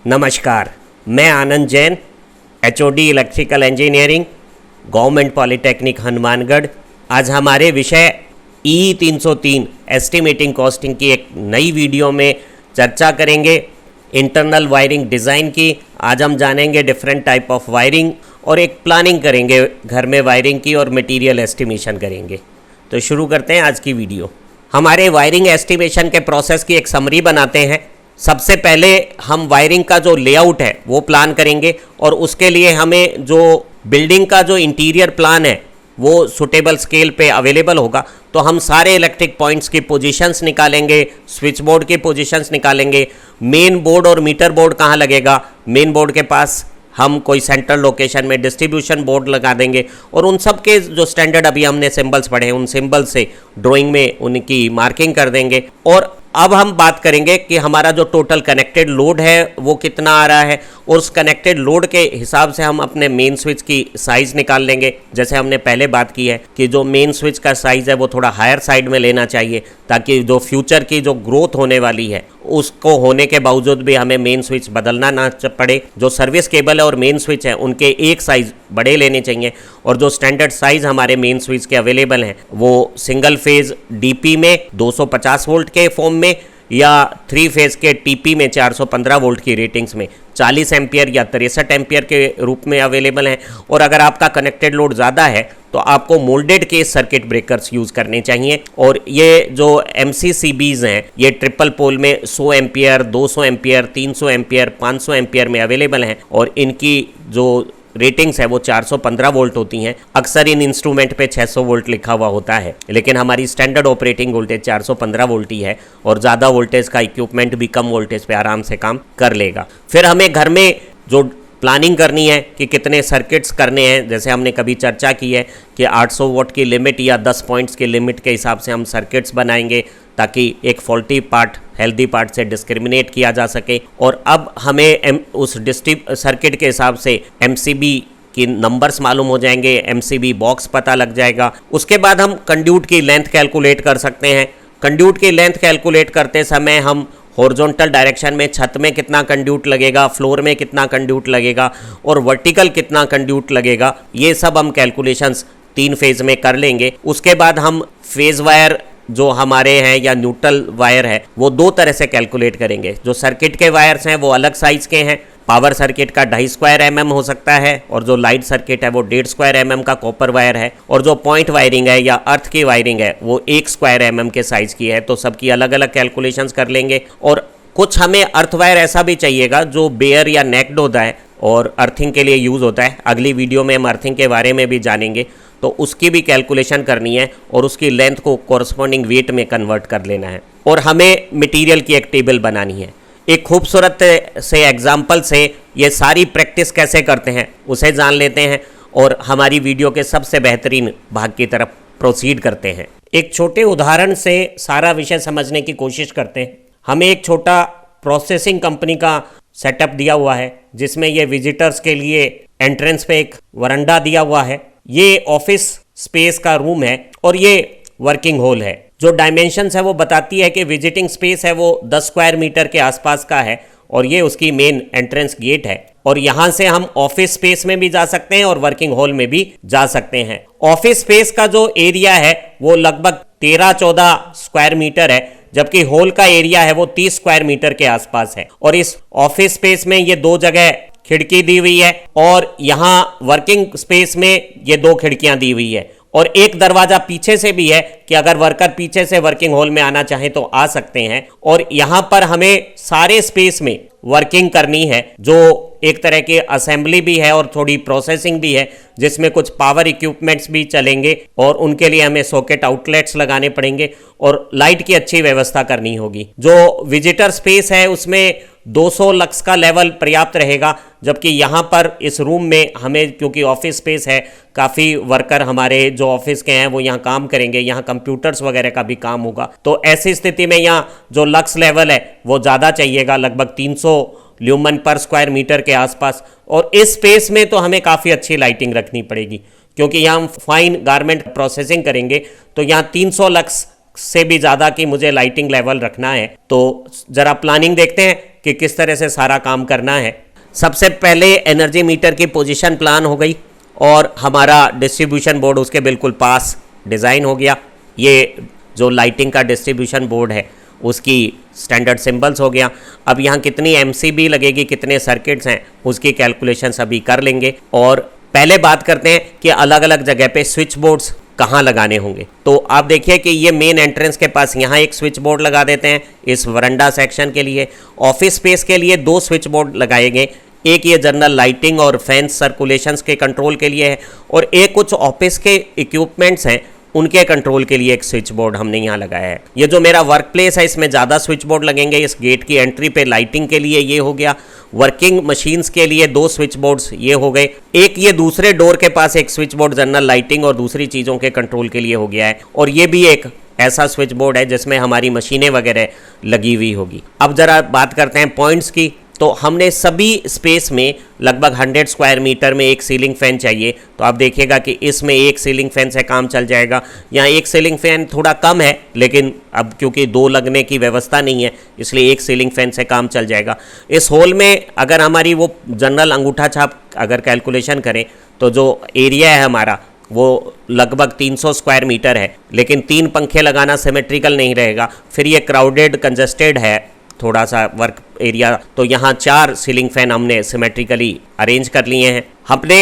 नमस्कार, मैं Anand Jain, HOD electrical engineering, government polytechnic Hanumangarh. आज हमारे विषय E303 एस्टिमेटिंग कॉस्टिंग की एक नई वीडियो में चर्चा करेंगे इंटरनल वायरिंग डिज़ाइन की। आज हम जानेंगे डिफरेंट टाइप ऑफ वायरिंग और एक प्लानिंग करेंगे घर में वायरिंग की और मटेरियल एस्टिमेशन करेंगे। तो शुरू करते हैं आज की वीडियो। हमारे वायरिंग एस्टिमेशन के प्रोसेस की एक समरी बनाते हैं। सबसे पहले हम वायरिंग का जो लेआउट है वो प्लान करेंगे और उसके लिए हमें जो बिल्डिंग का जो इंटीरियर प्लान है वो सुटेबल स्केल पे अवेलेबल होगा। तो हम सारे इलेक्ट्रिक पॉइंट्स की पोजीशंस निकालेंगे, स्विच बोर्ड की पोजीशंस निकालेंगे, मेन बोर्ड और मीटर बोर्ड कहाँ लगेगा, मेन बोर्ड के पास हम कोई सेंट्रल लोकेशन में डिस्ट्रीब्यूशन बोर्ड लगा देंगे और उन सब के जो स्टैंडर्ड अभी हमने सिंबल्स पढ़े हैं उन सिंबल से ड्राइंग में उनकी मार्किंग कर देंगे। और अब हम बात करेंगे कि हमारा जो टोटल कनेक्टेड लोड है वो कितना आ रहा है और उस कनेक्टेड लोड के हिसाब से हम अपने मेन स्विच की साइज़ निकाल लेंगे। जैसे हमने पहले बात की है कि जो मेन स्विच का साइज़ है वो थोड़ा हायर साइड में लेना चाहिए ताकि जो फ्यूचर की जो ग्रोथ होने वाली है उसको होने के बावजूद भी हमें मेन स्विच बदलना ना पड़े। जो सर्विस केबल है और मेन स्विच है उनके एक साइज़ बड़े लेने चाहिए और जो स्टैंडर्ड साइज़ हमारे मेन स्विच के अवेलेबल हैं वो सिंगल फेज़ डीपी में 250 वोल्ट के फॉर्म में या 3 फेज़ के टीपी में 415 वोल्ट की रेटिंग्स में 40 एम्पियर या 63 एम्पियर के रूप में अवेलेबल हैं। और अगर आपका कनेक्टेड लोड ज़्यादा है तो आपको moulded case circuit breakers use करने चाहिए। और ये जो MCCBs हैं ये ट्रिपल पोल में 100 एम्पियर, 200 एम्पियर, 300 एम्पियर, 500 एम्पियर में अवेलेबल हैं और इनकी जो रेटिंग्स है वो 415 वोल्ट होती हैं। अक्सर इन इंस्ट्रूमेंट पे 600 वोल्ट लिखा हुआ होता है लेकिन हमारी स्टैंडर्ड ऑपरेटिंग वोल्टेज 415 वोल्ट ही है और ज़्यादा वोल्टेज का इक्विपमेंट भी कम वोल्टेज पे आराम से काम कर लेगा। फिर हमें घर में जो प्लानिंग करनी है कि कितने सर्किट्स करने हैं, जैसे हमने कभी चर्चा की है कि 800 वोल्ट की लिमिट या 10 पॉइंट्स की लिमिट के हिसाब से हम सर्किट्स बनाएंगे ताकि एक फॉल्टी पार्ट हेल्दी पार्ट से डिस्क्रिमिनेट किया जा सके। और अब हमें उस सर्किट के हिसाब से MCB की नंबर्स मालूम हो जाएंगे, MCB बॉक्स पता लग जाएगा। उसके बाद हम कंड्यूट की लेंथ कैलकुलेट कर सकते हैं। कंड्यूट की लेंथ कैलकुलेट करते समय हम हॉरिजॉन्टल डायरेक्शन में छत में कितना कंड्यूट लगेगा, फ्लोर में कितना कंड्यूट लगेगा और वर्टिकल कितना कंड्यूट लगेगा, ये सब हम कैलकुलेशंस 3 फेज़ में कर लेंगे। उसके बाद हम फेज़ वायर जो हमारे हैं या न्यूट्रल वायर है वो 2 तरह से कैलकुलेट करेंगे। जो सर्किट के वायर्स हैं वो अलग साइज़ के हैं। पावर सर्किट का 2.5 स्क्वायर mm हो सकता है और जो लाइट सर्किट है वो 1.5 स्क्वायर mm का कॉपर वायर है और जो पॉइंट वायरिंग है या अर्थ की वायरिंग है वो 1 स्क्वायर mm के साइज़ की है। तो सबकी अलग अलग कैलकुलेशंस कर लेंगे। और कुछ हमें अर्थ वायर ऐसा भी चाहिएगा जो बेयर या नेक्ड होता है और अर्थिंग के लिए यूज़ होता है। अगली वीडियो में हम अर्थिंग के बारे में भी जानेंगे तो उसकी भी कैलकुलेशन करनी है और उसकी लेंथ को कॉरस्पॉन्डिंग वेट में कन्वर्ट कर लेना है। और हमें मटेरियल की एक टेबल बनानी है। एक खूबसूरत से एग्जाम्पल से ये सारी प्रैक्टिस कैसे करते हैं उसे जान लेते हैं और हमारी वीडियो के सबसे बेहतरीन भाग की तरफ प्रोसीड करते हैं। एक छोटे उदाहरण से सारा विषय समझने की कोशिश करते हैं। हमें एक छोटा प्रोसेसिंग कंपनी का सेटअप दिया हुआ है जिसमें ये विजिटर्स के लिए एंट्रेंस पे एक वरांडा दिया हुआ है। ये ऑफिस स्पेस का रूम है और ये वर्किंग हॉल है। जो डायमेंशंस है वो बताती है कि विजिटिंग स्पेस है वो 10 स्क्वायर मीटर के आसपास का है और ये उसकी मेन एंट्रेंस गेट है। और यहाँ से हम ऑफिस स्पेस में भी जा सकते हैं और वर्किंग हॉल में भी जा सकते हैं। ऑफिस स्पेस का जो एरिया है वो लगभग 13-14 स्क्वायर मीटर है जबकि हॉल का एरिया है वो 30 स्क्वायर मीटर के आसपास है। और इस ऑफिस स्पेस में ये 2 जगह खिड़की दी हुई है और यहाँ वर्किंग स्पेस में ये 2 खिड़कियां दी हुई है और एक दरवाजा पीछे से भी है कि अगर वर्कर पीछे से वर्किंग हॉल में आना चाहे तो आ सकते हैं। और यहाँ पर हमें सारे स्पेस में वर्किंग करनी है जो एक तरह की असेंबली भी है और थोड़ी प्रोसेसिंग भी है जिसमें कुछ पावर इक्विपमेंट्स भी चलेंगे और उनके लिए हमें सॉकेट आउटलेट्स लगाने पड़ेंगे और लाइट की अच्छी व्यवस्था करनी होगी। जो विजिटर स्पेस है उसमें 200 लक्स का लेवल पर्याप्त रहेगा जबकि यहाँ पर इस रूम में हमें क्योंकि ऑफिस स्पेस है काफ़ी वर्कर हमारे जो ऑफिस के हैं वो यहाँ काम करेंगे, यहाँ कंप्यूटर्स वगैरह का भी काम होगा। तो ऐसी स्थिति में यहाँ जो लक्स लेवल है वो ज़्यादा चाहिएगा, लगभग 300 ल्यूमन पर स्क्वायर मीटर के आसपास। और इस स्पेस में तो हमें काफ़ी अच्छी लाइटिंग रखनी पड़ेगी क्योंकि यहाँ हम फाइन गारमेंट प्रोसेसिंग करेंगे तो यहाँ 300 लक्स से भी ज़्यादा कि मुझे लाइटिंग लेवल रखना है। तो ज़रा प्लानिंग देखते हैं कि किस तरह से सारा काम करना है। सबसे पहले एनर्जी मीटर की पोजीशन प्लान हो गई और हमारा डिस्ट्रीब्यूशन बोर्ड उसके बिल्कुल पास डिज़ाइन हो गया। ये जो लाइटिंग का डिस्ट्रीब्यूशन बोर्ड है उसकी स्टैंडर्ड सिंबल्स हो गया। अब यहाँ कितनी एमसीबी लगेगी, कितने सर्किट्स हैं, उसकी कैलकुलेशंस अभी कर लेंगे। और पहले बात करते हैं कि अलग अलग जगह पे स्विच बोर्ड्स कहाँ लगाने होंगे। तो आप देखिए कि ये मेन एंट्रेंस के पास यहाँ एक स्विच बोर्ड लगा देते हैं इस वरंडा सेक्शन के लिए। ऑफिस स्पेस के लिए 2 स्विच बोर्ड लगाए गए, एक ये जनरल लाइटिंग और फैन सर्कुलेशंस के कंट्रोल के लिए है और एक कुछ ऑफिस के इक्विपमेंट्स हैं उनके कंट्रोल के लिए एक स्विच बोर्ड हमने यहाँ लगाया है। ये जो मेरा वर्क प्लेस है इसमें ज़्यादा स्विच बोर्ड लगेंगे। इस गेट की एंट्री पे लाइटिंग के लिए ये हो गया, वर्किंग मशीन्स के लिए 2 स्विच बोर्ड्स ये हो गए, एक ये दूसरे डोर के पास एक स्विच बोर्ड जनरल लाइटिंग और दूसरी चीज़ों के कंट्रोल के लिए हो गया है। और ये भी एक ऐसा स्विच बोर्ड है जिसमें हमारी मशीनें वगैरह लगी हुई होगी। अब ज़रा बात करते हैं पॉइंट्स की। तो हमने सभी स्पेस में लगभग 100 स्क्वायर मीटर में एक सीलिंग फैन चाहिए। तो आप देखिएगा कि इसमें एक सीलिंग फैन से काम चल जाएगा। यहाँ एक सीलिंग फैन थोड़ा कम है, लेकिन अब क्योंकि 2 लगने की व्यवस्था नहीं है इसलिए एक सीलिंग फैन से काम चल जाएगा। इस हॉल में अगर हमारी वो जनरल अंगूठा छाप अगर कैलकुलेशन करें तो जो एरिया है हमारा वो लगभग 300 स्क्वायर मीटर है, लेकिन 3 पंखे लगाना सिमेट्रिकल नहीं रहेगा। फिर ये क्राउडेड कंजस्टेड है थोड़ा सा वर्क एरिया, तो यहाँ 4 सीलिंग फैन हमने सिमेट्रिकली अरेंज कर लिए हैं। हमने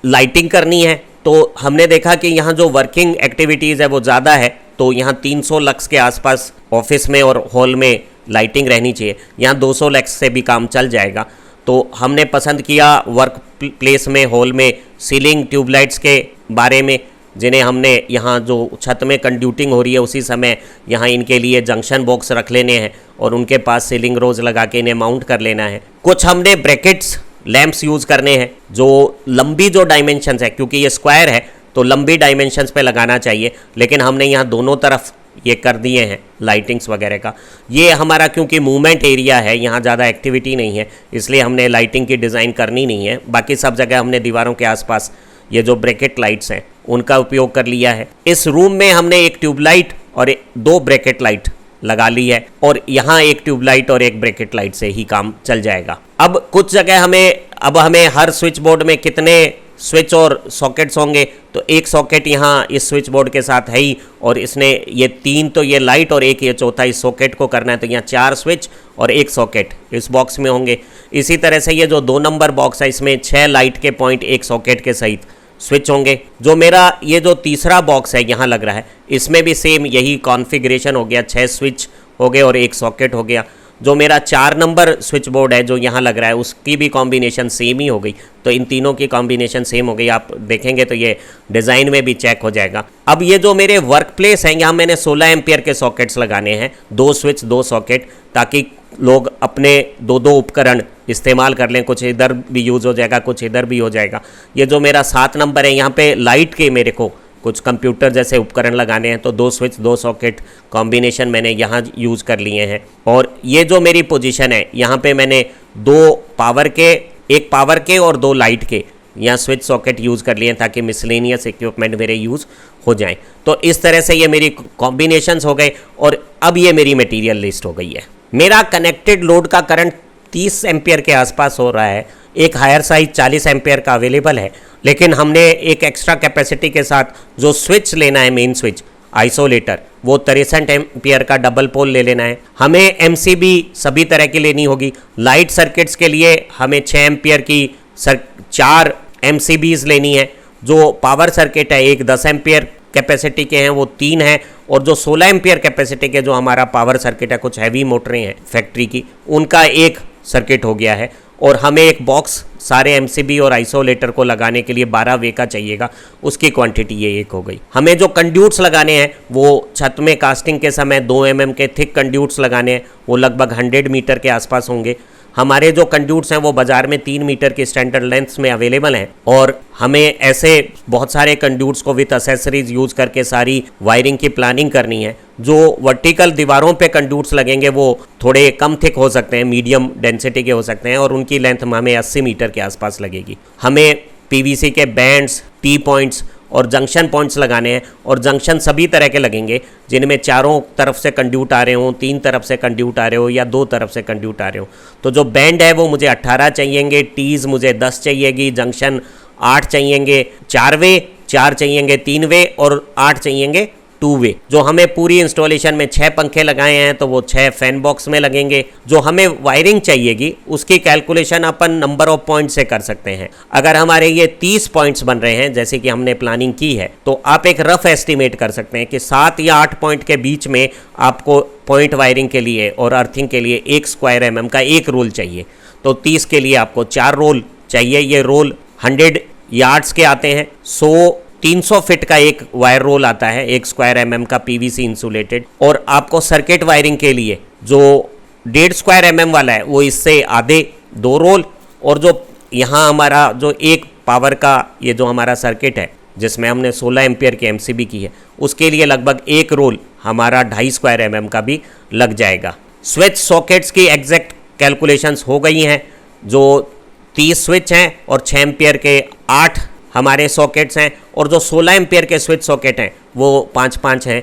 लाइटिंग करनी है तो हमने देखा कि यहाँ जो वर्किंग एक्टिविटीज़ है वो ज़्यादा है, तो यहाँ 300 लक्स के आसपास ऑफिस में और हॉल में लाइटिंग रहनी चाहिए। यहाँ 200 लक्स से भी काम चल जाएगा। तो हमने पसंद किया वर्क प्लेस में हॉल में सीलिंग ट्यूबलाइट्स के बारे में, जिन्हें हमने यहाँ जो छत में कंड्यूटिंग हो रही है उसी समय यहाँ इनके लिए जंक्शन बॉक्स रख लेने हैं और उनके पास सीलिंग रोज लगा के इन्हें माउंट कर लेना है। कुछ हमने ब्रैकेट्स लैंप्स यूज़ करने हैं जो लंबी जो डायमेंशंस है, क्योंकि ये स्क्वायर है तो लंबी डायमेंशंस पे लगाना चाहिए, लेकिन हमने यहाँ दोनों तरफ ये कर दिए हैं लाइटिंग्स वगैरह का। ये हमारा क्योंकि मूवमेंट एरिया है, यहाँ ज़्यादा एक्टिविटी नहीं है, इसलिए हमने लाइटिंग की डिज़ाइन करनी नहीं है। बाकी सब जगह हमने दीवारों के आसपास ये जो ब्रैकेट लाइट्स हैं उनका उपयोग कर लिया है। इस रूम में हमने एक ट्यूबलाइट और 2 ब्रैकेट लाइट लगा ली है और यहाँ एक ट्यूबलाइट और एक ब्रैकेट लाइट से ही काम चल जाएगा। अब कुछ जगह हमें हर स्विच बोर्ड में कितने स्विच और सॉकेट्स होंगे, तो एक सॉकेट यहाँ इस स्विच बोर्ड के साथ है ही, और इसने ये 3 तो ये लाइट और एक ये चौथा इस सॉकेट को करना है, तो यहाँ 4 स्विच और एक सॉकेट इस बॉक्स में होंगे। इसी तरह से ये जो 2 नंबर बॉक्स है इसमें 6 लाइट के पॉइंट एक सॉकेट के सहित स्विच होंगे। जो मेरा ये जो तीसरा बॉक्स है यहाँ लग रहा है इसमें भी सेम यही कॉन्फ़िगरेशन हो गया, 6 स्विच हो गए और एक सॉकेट हो गया। जो मेरा 4 नंबर स्विच बोर्ड है जो यहाँ लग रहा है उसकी भी कॉम्बिनेशन सेम ही हो गई, तो इन तीनों की कॉम्बिनेशन सेम हो गई। आप देखेंगे तो ये डिज़ाइन में भी चेक हो जाएगा। अब ये जो मेरे वर्क प्लेस हैं यहाँ मैंने 16 एम्पियर के सॉकेट्स लगाने हैं, 2 स्विच 2 सॉकेट, ताकि लोग अपने 2 उपकरण इस्तेमाल कर लें। कुछ इधर भी यूज़ हो जाएगा, कुछ इधर भी हो जाएगा। ये जो मेरा 7 नंबर है यहाँ पे लाइट के मेरे को कुछ कंप्यूटर जैसे उपकरण लगाने हैं, तो 2 स्विच 2 सॉकेट कॉम्बिनेशन मैंने यहाँ यूज़ कर लिए हैं। और ये जो मेरी पोजीशन है यहाँ पे मैंने 2 पावर के, एक पावर के और 2 लाइट के यहाँ स्विच सॉकेट यूज़ कर लिए हैं ताकि मिसलेनियस इक्विपमेंट मेरे यूज़ हो जाएं। तो इस तरह से ये मेरी कॉम्बिनेशंस हो गए और अब ये मेरी मटेरियल लिस्ट हो गई है। मेरा कनेक्टेड लोड का करंट 30 एम्पियर के आसपास हो रहा है। एक हायर साइज 40 एम्पियर का अवेलेबल है, लेकिन हमने एक एक्स्ट्रा कैपेसिटी के साथ जो स्विच लेना है, मेन स्विच आइसोलेटर, वो 63 एम्पियर का डबल पोल ले लेना है। हमें एमसीबी सभी तरह की लेनी होगी। लाइट सर्किट्स के लिए हमें 6 एम्पियर की 4 एमसीबीज लेनी है। जो पावर सर्किट है एक 10 एम्पियर कैपेसिटी के हैं वो 3 हैं, और जो 16 एम्पियर कैपेसिटी के जो हमारा पावर सर्किट है, कुछ हैवी मोटरें हैं फैक्ट्री की, उनका एक सर्किट हो गया है। और हमें एक बॉक्स सारे एमसीबी और आइसोलेटर को लगाने के लिए 12 वे का चाहिएगा, उसकी क्वांटिटी ये एक हो गई। हमें जो कंड्यूट्स लगाने हैं वो छत में कास्टिंग के समय 2 mm के थिक कंड्यूट्स लगाने हैं, वो लगभग 100 मीटर के आसपास होंगे। हमारे जो कंड्यूट्स हैं वो बाज़ार में 3 मीटर की स्टैंडर्ड लेंथ्स में अवेलेबल हैं, और हमें ऐसे बहुत सारे कंड्यूट्स को विद एसेसरीज यूज़ करके सारी वायरिंग की प्लानिंग करनी है। जो वर्टिकल दीवारों पे कंड्यूट्स लगेंगे वो थोड़े कम थिक हो सकते हैं, मीडियम डेंसिटी के हो सकते हैं, और उनकी लेंथ हमें 80 मीटर के आसपास लगेगी। हमें पीवीसी के बैंड्स, टी पॉइंट्स और जंक्शन पॉइंट्स लगाने हैं, और जंक्शन सभी तरह के लगेंगे जिनमें चारों तरफ से कंड्यूट आ रहे हों, 3 तरफ से कंड्यूट आ रहे हो या 2 तरफ से कंड्यूट आ रहे हो। तो जो बैंड है वो मुझे 18 चाहिएंगे, टीज़ मुझे 10 चाहिएगी, जंक्शन 8 चाहिएंगे 4 वे, 4 चाहिएंगे 3 वे और 8 चाहिएंगे 2 वे। जो हमें पूरी इंस्टॉलेशन में 6 पंखे लगाए हैं तो वो 6 फैन बॉक्स में लगेंगे। जो हमें वायरिंग चाहिएगी उसकी calculation upon number of point से कर सकते हैं। अगर हमारे ये 30 पॉइंट्स बन रहे हैं जैसे कि हमने प्लानिंग की है, तो आप एक रफ एस्टिमेट कर सकते हैं कि 7 या 8 पॉइंट के बीच में आपको पॉइंट वायरिंग के लिए और अर्थिंग के लिए 1 स्क्वायर mm का एक रोल चाहिए। तो 30 के लिए आपको 4 रोल चाहिए। ये रोल 100 यार्ड्स के आते हैं। 300 फिट का एक वायर रोल आता है, 1 स्क्वायर mm का PVC इंसुलेटेड। और आपको सर्किट वायरिंग के लिए जो 1.5 स्क्वायर mm वाला है वो इससे आधे 2 रोल, और जो यहाँ हमारा जो एक पावर का ये जो हमारा सर्किट है जिसमें हमने 16 एम्पियर की MCB की है, उसके लिए लगभग 1 रोल हमारा 2.5 स्क्वायर mm का भी लग जाएगा। स्विच सॉकेट्स की एग्जैक्ट कैलकुलेशंस हो गई हैं। जो 30 स्विच हैं और 6 एम्पियर के 8 हमारे सॉकेट्स हैं, और जो 16 एम्पियर के स्विच सॉकेट हैं वो 5-5 हैं।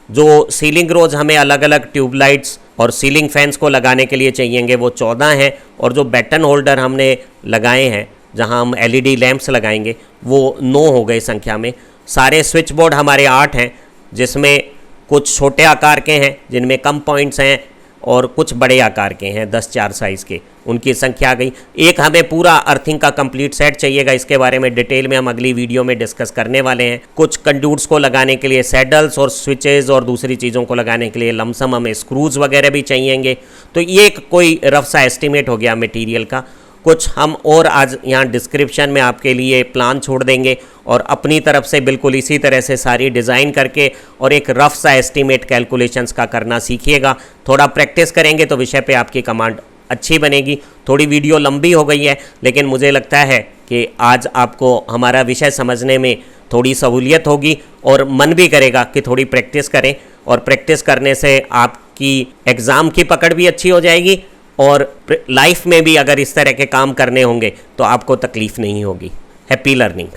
जो सीलिंग रोज हमें अलग अलग ट्यूबलाइट्स और सीलिंग फैंस को लगाने के लिए चाहिएंगे वो 14 हैं, और जो बैटन होल्डर हमने लगाए हैं जहां हम LED लैंप्स लगाएंगे वो 9 हो गए संख्या में। सारे स्विच बोर्ड हमारे 8 हैं, जिसमें कुछ छोटे आकार के हैं जिनमें कम पॉइंट्स हैं और कुछ बड़े आकार के हैं 10-4 साइज़ के, उनकी संख्या आ गई। एक हमें पूरा अर्थिंग का कंप्लीट सेट चाहिएगा, इसके बारे में डिटेल में हम अगली वीडियो में डिस्कस करने वाले हैं। कुछ कंड्यूट्स को लगाने के लिए सैडल्स और स्विचेस और दूसरी चीज़ों को लगाने के लिए लमसम हमें स्क्रूज वगैरह भी चाहिएंगे। तो ये कोई रफ सा एस्टिमेट हो गया मटेरियल का। कुछ हम और आज यहाँ डिस्क्रिप्शन में आपके लिए प्लान छोड़ देंगे, और अपनी तरफ से बिल्कुल इसी तरह से सारी डिज़ाइन करके और एक रफ सा एस्टिमेट कैलकुलेशंस का करना सीखिएगा। थोड़ा प्रैक्टिस करेंगे तो विषय पे आपकी कमांड अच्छी बनेगी। थोड़ी वीडियो लंबी हो गई है, लेकिन मुझे लगता है कि आज आपको हमारा विषय समझने में थोड़ी सहूलियत होगी और मन भी करेगा कि थोड़ी प्रैक्टिस करें, और प्रैक्टिस करने से आपकी एग्ज़ाम की पकड़ भी अच्छी हो जाएगी, और लाइफ में भी अगर इस तरह के काम करने होंगे तो आपको तकलीफ़ नहीं होगी। Happy learning.